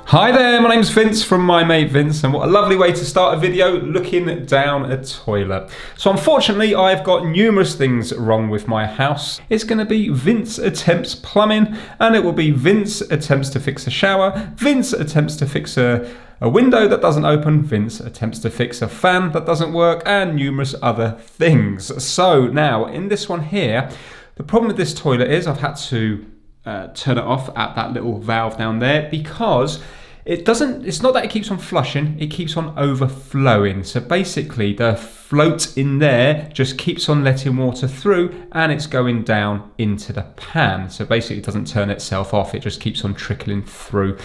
Hi there, my name's Vince from My Mate Vince, and what a lovely way to start a video looking down a toilet. So unfortunately I've got numerous things wrong with my house. It's going to be Vince attempts plumbing, and it will be Vince attempts to fix a shower, Vince attempts to fix a window that doesn't open, Vince attempts to fix a fan that doesn't work, and numerous other things. So now in this one here, the problem with this toilet is I've had to turn it off at that little valve down there because it's not that it keeps on flushing, it keeps on overflowing. So basically the float in there just keeps on letting water through and it's going down into the pan. So basically it doesn't turn itself off, it just keeps on trickling through.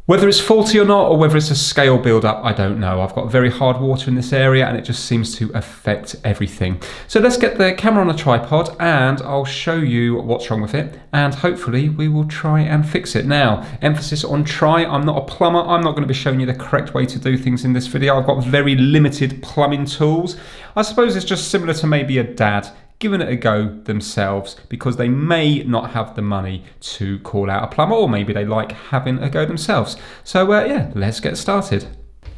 Whether it's faulty or not, or whether it's a scale build-up, I don't know. I've got very hard water in this area and it just seems to affect everything. So let's get the camera on a tripod and I'll show you what's wrong with it, and hopefully we will try and fix it. Now, emphasis on try. I'm not a plumber. I'm not going to be showing you the correct way to do things in this video. I've got very limited plumbing tools. I suppose it's just similar to maybe a dad giving it a go themselves because they may not have the money to call out a plumber, or maybe they like having a go themselves. So yeah, let's get started.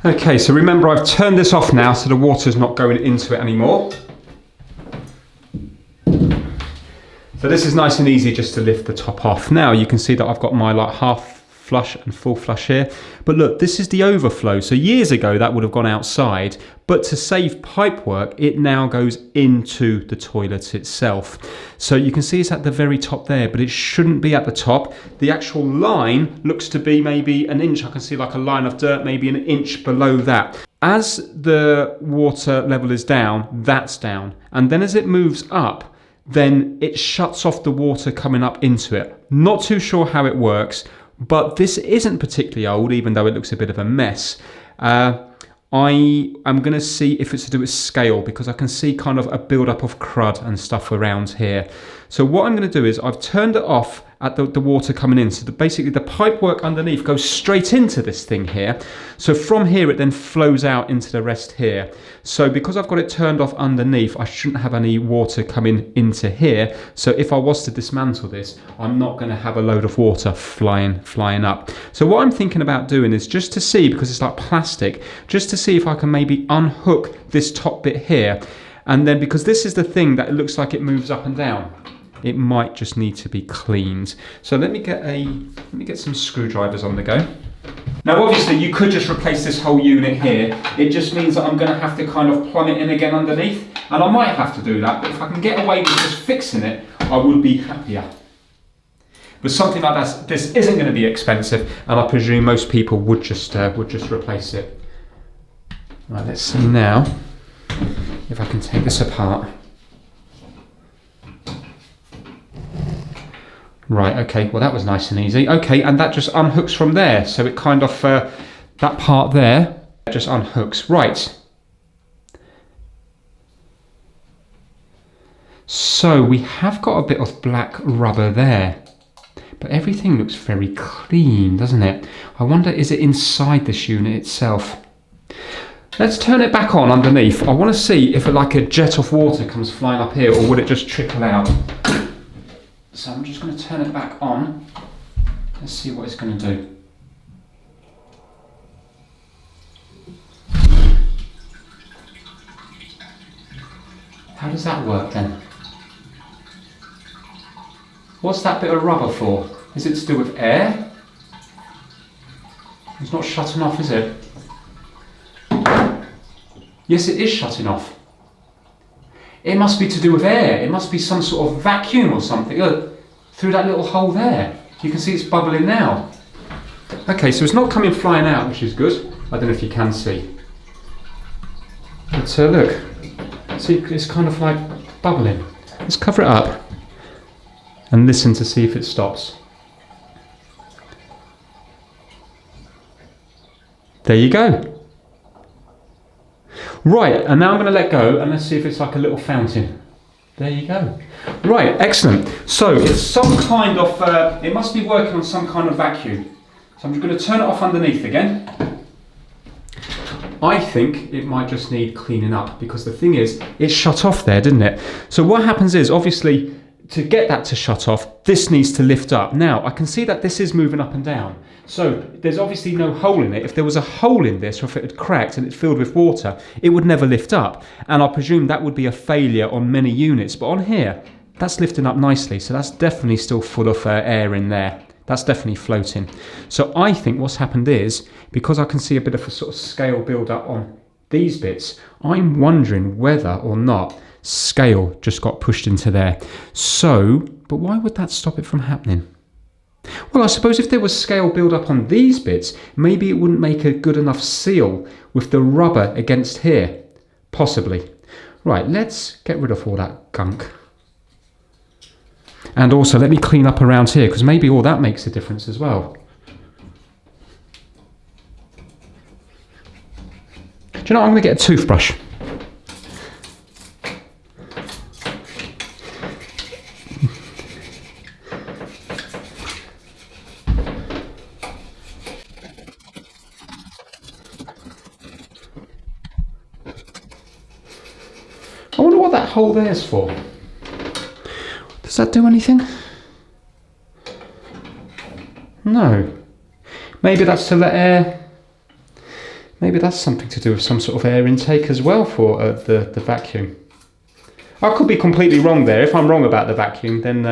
Okay, so remember I've turned this off now so the water's not going into it anymore. So this is nice and easy just to lift the top off. Now you can see that I've got my like half flush and full flush here, but look, this is the overflow. So years ago that would have gone outside, but to save pipe work it now goes into the toilet itself. So you can see it's at the very top there, but it shouldn't be at the top. The actual line looks to be maybe an inch. I can see like a line of dirt maybe an inch below that. As the water level is down, that's down, and then as it moves up, then it shuts off the water coming up into it. Not too sure how it works, but this isn't particularly old, even though it looks a bit of a mess. I am going to see if it's to do with scale, because I can see kind of a build-up of crud and stuff around here. So what I'm going to do is I've turned it off at the water coming in, so basically the pipe work underneath goes straight into this thing here. So from here it then flows out into the rest here. So because I've got it turned off underneath, I shouldn't have any water coming into here. So if I was to dismantle this, I'm not going to have a load of water flying up. So what I'm thinking about doing is just to see, because it's like plastic, just to see if I can maybe unhook this top bit here. And then because this is the thing that it looks like it moves up and down, it might just need to be cleaned. So let me get some screwdrivers on the go. Now obviously you could just replace this whole unit here. It just means that I'm going to have to kind of plumb it in again underneath, and I might have to do that, but if I can get away with just fixing it, I would be happier. But something like this isn't going to be expensive, and I presume most people would just replace it. Right, let's see now if I can take this apart. Right, okay, well that was nice and easy. Okay, and that just unhooks from there. So it kind of, that part there just unhooks. Right. So we have got a bit of black rubber there, but everything looks very clean, doesn't it? I wonder, is it inside this unit itself? Let's turn it back on underneath. I want to see if like a jet of water comes flying up here, or would it just trickle out? So I'm just going to turn it back on. Let's see what it's going to do. How does that work then? What's that bit of rubber for? Is it to do with air? It's not shutting off, is it? Yes, it is shutting off. It must be to do with air. It must be some sort of vacuum or something. Look, through that little hole there. You can see it's bubbling now. Okay, so it's not coming flying out, which is good. I don't know if you can see. But look, see, it's kind of like bubbling. Let's cover it up and listen to see if it stops. There you go. Right, and now I'm going to let go and let's see if it's like a little fountain. There you go. Right, excellent. So it's some kind of, it must be working on some kind of vacuum. So I'm just going to turn it off underneath again. I think it might just need cleaning up, because the thing is, it shut off there, didn't it? So what happens is, obviously, to get that to shut off, this needs to lift up. Now, I can see that this is moving up and down. So there's obviously no hole in it. If there was a hole in this, or if it had cracked and it filled with water, it would never lift up. And I presume that would be a failure on many units. But on here, that's lifting up nicely. So that's definitely still full of air in there. That's definitely floating. So I think what's happened is, because I can see a bit of a sort of scale build up on these bits, I'm wondering whether or not scale just got pushed into there. So, but why would that stop it from happening? Well, I suppose if there was scale build up on these bits, maybe it wouldn't make a good enough seal with the rubber against here. Possibly. Right, let's get rid of all that gunk. And also let me clean up around here, because maybe all that makes a difference as well. Do you know what? I'm going to get a toothbrush. I wonder what that hole there's for. Does that do anything? No. Maybe that's to let air... Maybe that's something to do with some sort of air intake as well for the vacuum. I could be completely wrong there. If I'm wrong about the vacuum, then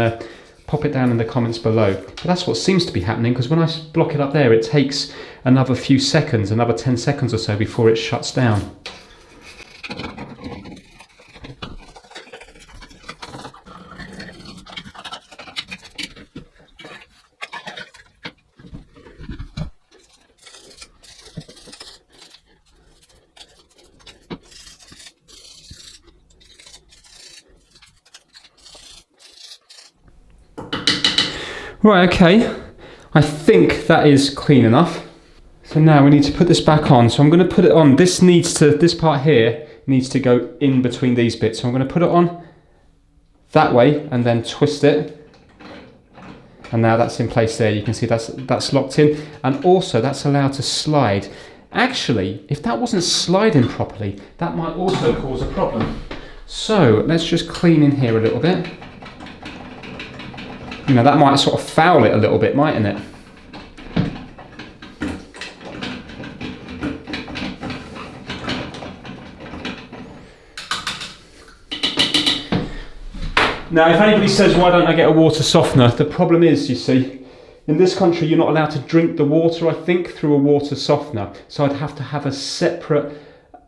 pop it down in the comments below. But that's what seems to be happening, because when I block it up there, it takes another few seconds, another 10 seconds or so before it shuts down. Right, okay, I think that is clean enough. So now we need to put this back on. So I'm going to put it on. This part here needs to go in between these bits. So I'm going to put it on that way and then twist it. And now that's in place there. You can see that's locked in. And also that's allowed to slide. Actually, if that wasn't sliding properly, that might also cause a problem. So let's just clean in here a little bit. You know, that might sort of foul it a little bit, mightn't it? Now, if anybody says, why don't I get a water softener? The problem is, you see, in this country, you're not allowed to drink the water, I think, through a water softener. So I'd have to have a separate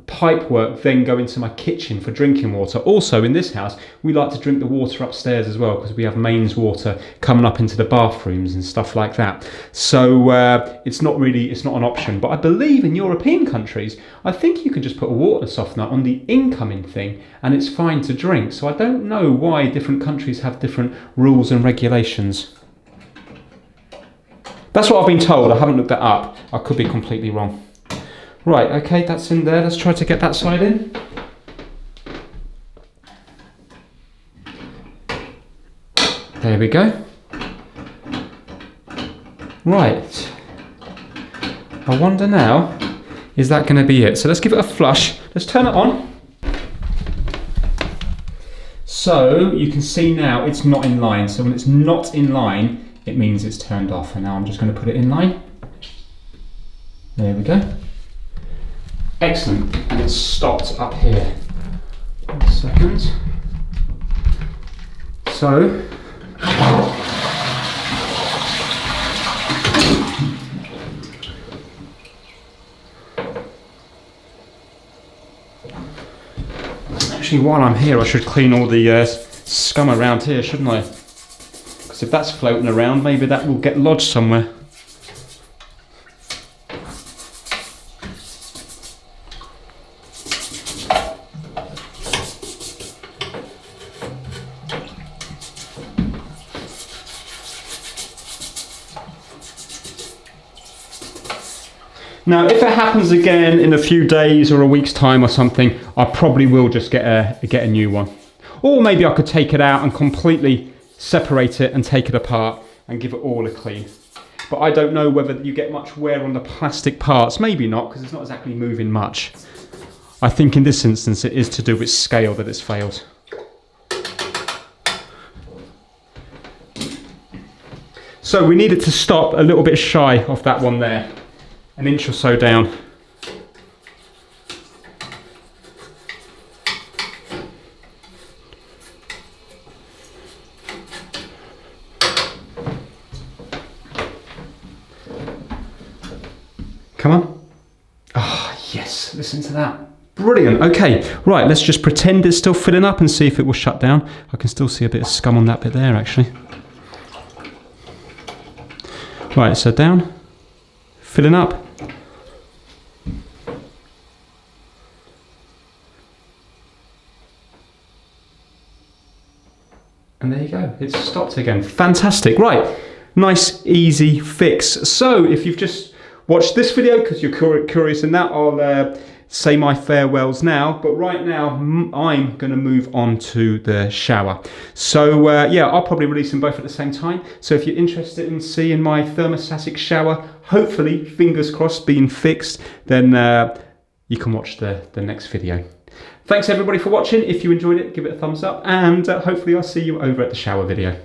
pipe work then go into my kitchen for drinking water. Also in this house we like to drink the water upstairs as well, because we have mains water coming up into the bathrooms and stuff like that. So it's not an option. But I believe in European countries, I think you can just put a water softener on the incoming thing and it's fine to drink. So I don't know why different countries have different rules and regulations. That's what I've been told. I haven't looked that up. I could be completely wrong. Right, okay, that's in there. Let's try to get that side in. There we go. Right. I wonder now, is that going to be it? So let's give it a flush. Let's turn it on. So you can see now it's not in line. So when it's not in line, it means it's turned off. And now I'm just going to put it in line. There we go. Excellent, and it's stopped up here. 1 second. So, actually while I'm here I should clean all the scum around here, shouldn't I? Because if that's floating around, maybe that will get lodged somewhere. Now, if it happens again in a few days or a week's time or something, I probably will just get a new one. Or maybe I could take it out and completely separate it and take it apart and give it all a clean. but I don't know whether you get much wear on the plastic parts. Maybe not, because it's not exactly moving much. I think in this instance it is to do with scale that it's failed. So we need it to stop a little bit shy of that one there, an inch or so down. Come on. Ah, oh, yes, listen to that. Brilliant. Okay, right, let's just pretend it's still filling up and see if it will shut down. I can still see a bit of scum on that bit there, actually. Right, so down, filling up. And there you go, it's stopped again. Fantastic. Right, nice, easy fix. So if you've just watched this video because you're curious in that, I'll say my farewells now. But right now, I'm going to move on to the shower. So yeah, I'll probably release them both at the same time. So if you're interested in seeing my thermostatic shower, hopefully, fingers crossed, being fixed, then you can watch the next video. Thanks everybody for watching. If you enjoyed it, give it a thumbs up, and hopefully I'll see you over at the shower video.